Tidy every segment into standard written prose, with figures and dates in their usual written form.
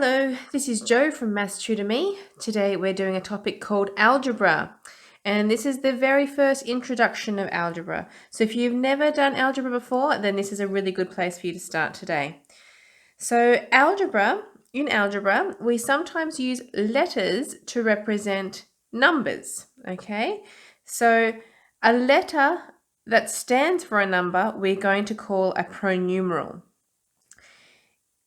Hello, this is Jo from Maths Tutor Me. Today we're doing a topic called algebra, and this is the very first introduction of algebra. So if you've never done algebra before, then this is a really good place for you to start today. So in algebra, we sometimes use letters to represent numbers, okay? So a letter that stands for a number, we're going to call a pronumeral.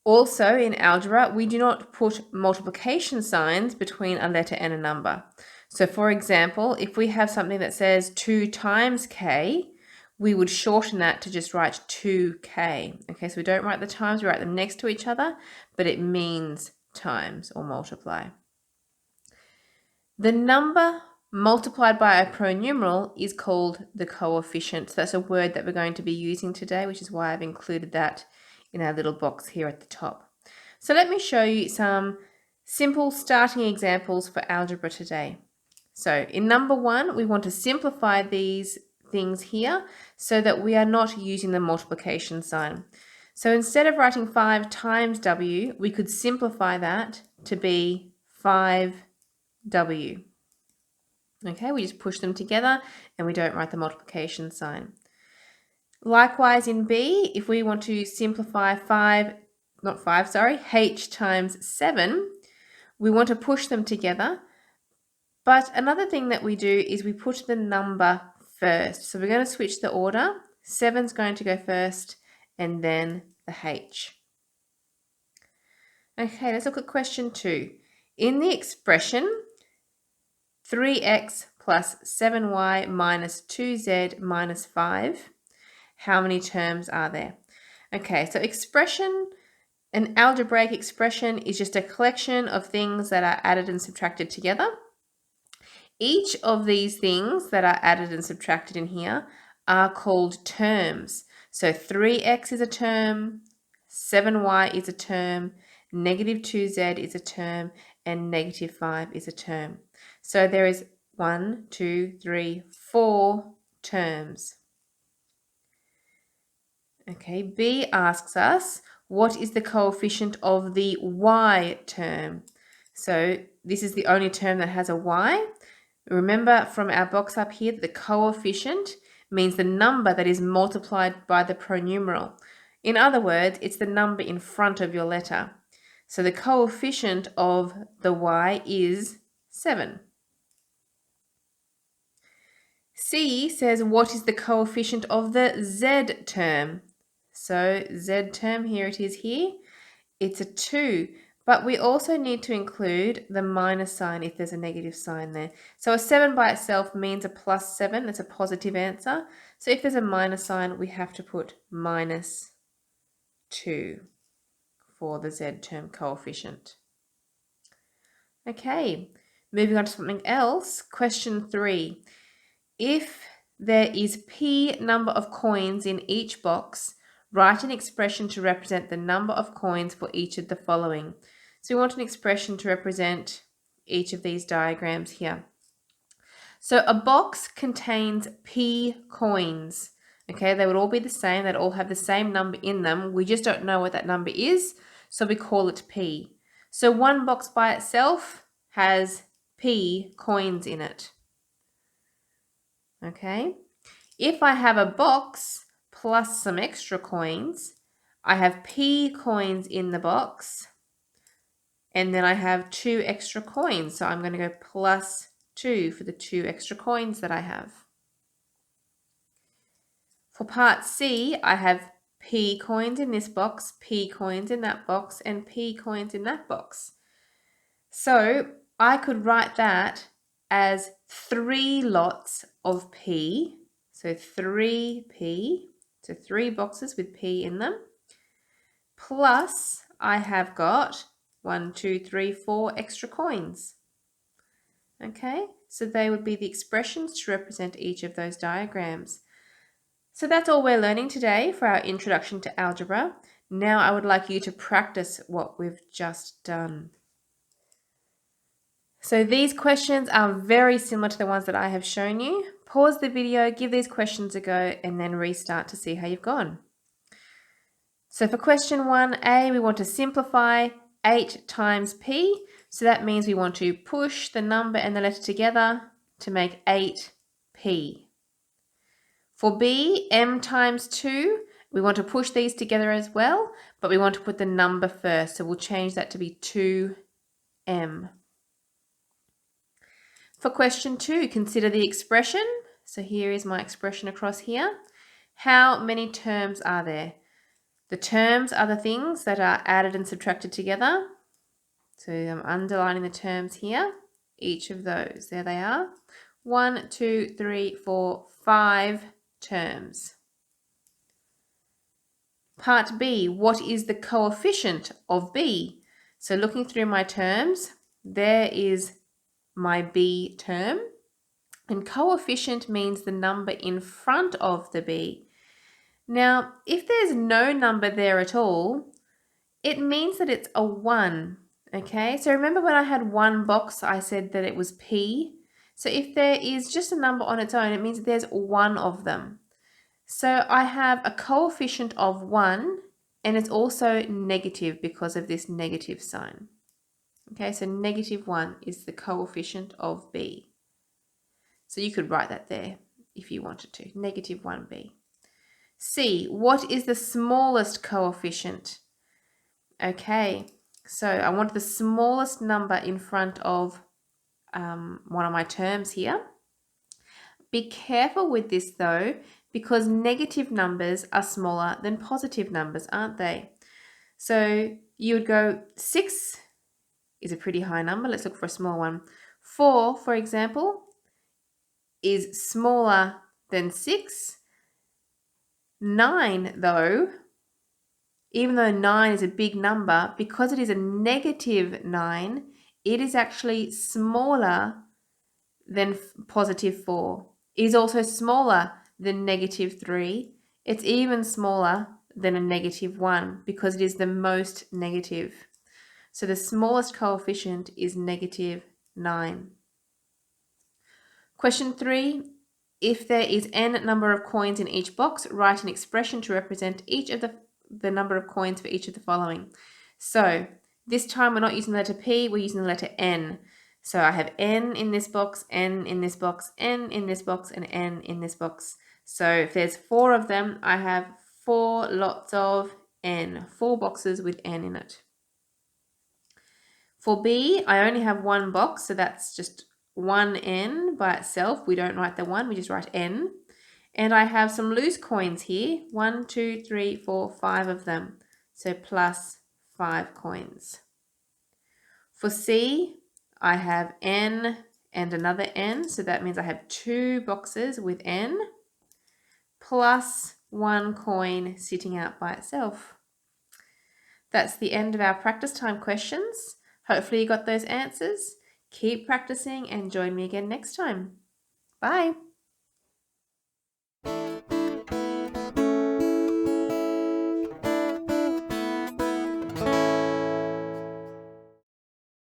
Also, in algebra, we do not put multiplication signs between a letter and a number. So, for example, if we have something that says 2 times k, we would shorten that to just write 2k. Okay, so we don't write the times, we write them next to each other, but it means times or multiply. The number multiplied by a pronumeral is called the coefficient. So that's a word that we're going to be using today, which is why I've included that in our little box here at the top. So let me show you some simple starting examples for algebra today. So in number 1, we want to simplify these things here so that we are not using the multiplication sign. So instead of writing 5 times w, we could simplify that to be 5w. Okay, we just push them together and we don't write the multiplication sign. Likewise in B, if we want to simplify h times 7, we want to push them together. But another thing that we do is we put the number first. So we're going to switch the order. 7's going to go first and then the h. Okay, let's look at question 2. In the expression 3x plus 7y minus 2z minus 5, how many terms are there? Okay, so an algebraic expression is just a collection of things that are added and subtracted together. Each of these things that are added and subtracted in here are called terms. So 3x is a term, 7y is a term, negative 2z is a term, and negative 5 is a term. So there is 1, 2, 3, 4 terms. Okay, B asks us, what is the coefficient of the y term? So this is the only term that has a y. Remember from our box up here that the coefficient means the number that is multiplied by the pronumeral. In other words, it's the number in front of your letter. So the coefficient of the y is 7. C says, what is the coefficient of the z term? So z term, here it is here, it's a 2. But we also need to include the minus sign if there's a negative sign there. So a 7 by itself means a plus 7. It's a positive answer. So if there's a minus sign, we have to put minus 2 for the z term coefficient. Okay, moving on to something else. Question 3. If there is p number of coins in each box, write an expression to represent the number of coins for each of the following. So we want an expression to represent each of these diagrams here. So a box contains p coins. Okay, they would all be the same. They'd all have the same number in them. We just don't know what that number is, so we call it p. So one box by itself has p coins in it. Okay, if I have a box plus some extra coins, I have p coins in the box, and then I have 2 extra coins. So I'm going to go plus 2 for the 2 extra coins that I have. For part C, I have p coins in this box, p coins in that box, and p coins in that box. So I could write that as 3 lots of p, so 3p, so 3 boxes with p in them, plus I have got 1, 2, 3, 4 extra coins. Okay, so they would be the expressions to represent each of those diagrams. So that's all we're learning today for our introduction to algebra. Now I would like you to practice what we've just done. So these questions are very similar to the ones that I have shown you. Pause the video, give these questions a go, and then restart to see how you've gone. So for question 1A, we want to simplify 8 times p, so that means we want to push the number and the letter together to make 8p. For b, m times 2, we want to push these together as well, but we want to put the number first, so we'll change that to be 2m. For question 2, consider the expression. So here is my expression across here. How many terms are there? The terms are the things that are added and subtracted together. So I'm underlining the terms here. Each of those, there they are. 1, 2, 3, 4, 5 terms. Part B, what is the coefficient of B? So looking through my terms, there is my B term. And coefficient means the number in front of the B. Now, if there's no number there at all, it means that it's a 1. Okay, so remember when I had one box, I said that it was P. So if there is just a number on its own, it means there's one of them. So I have a coefficient of 1, and it's also negative because of this negative sign. Okay, so -1 is the coefficient of B. So you could write that there if you wanted to, -1b. C, what is the smallest coefficient? Okay, so I want the smallest number in front of one of my terms here. Be careful with this though, because negative numbers are smaller than positive numbers, aren't they? So you would go 6 is a pretty high number. Let's look for a small one. 4, for example, is smaller than 6. 9, though, even though 9 is a big number, because it is a -9, it is actually smaller than +4. It is also smaller than -3. It's even smaller than a -1 because it is the most negative. So the smallest coefficient is -9. Question 3. If there is n number of coins in each box, write an expression to represent each of the number of coins for each of the following. So this time we're not using the letter P, we're using the letter N. So I have n in this box, n in this box, n in this box, and n in this box. So if there's 4 of them, I have 4 lots of n, 4 boxes with n in it. For B, I only have one box, so that's just one n by itself. We don't write the 1, we just write n. And I have some loose coins here, 1, 2, 3, 4, 5 of them. So plus 5 coins. For C, I have n and another n, so that means I have 2 boxes with n, plus 1 coin sitting out by itself. That's the end of our practice time questions. Hopefully you got those answers. Keep practicing and join me again next time. Bye.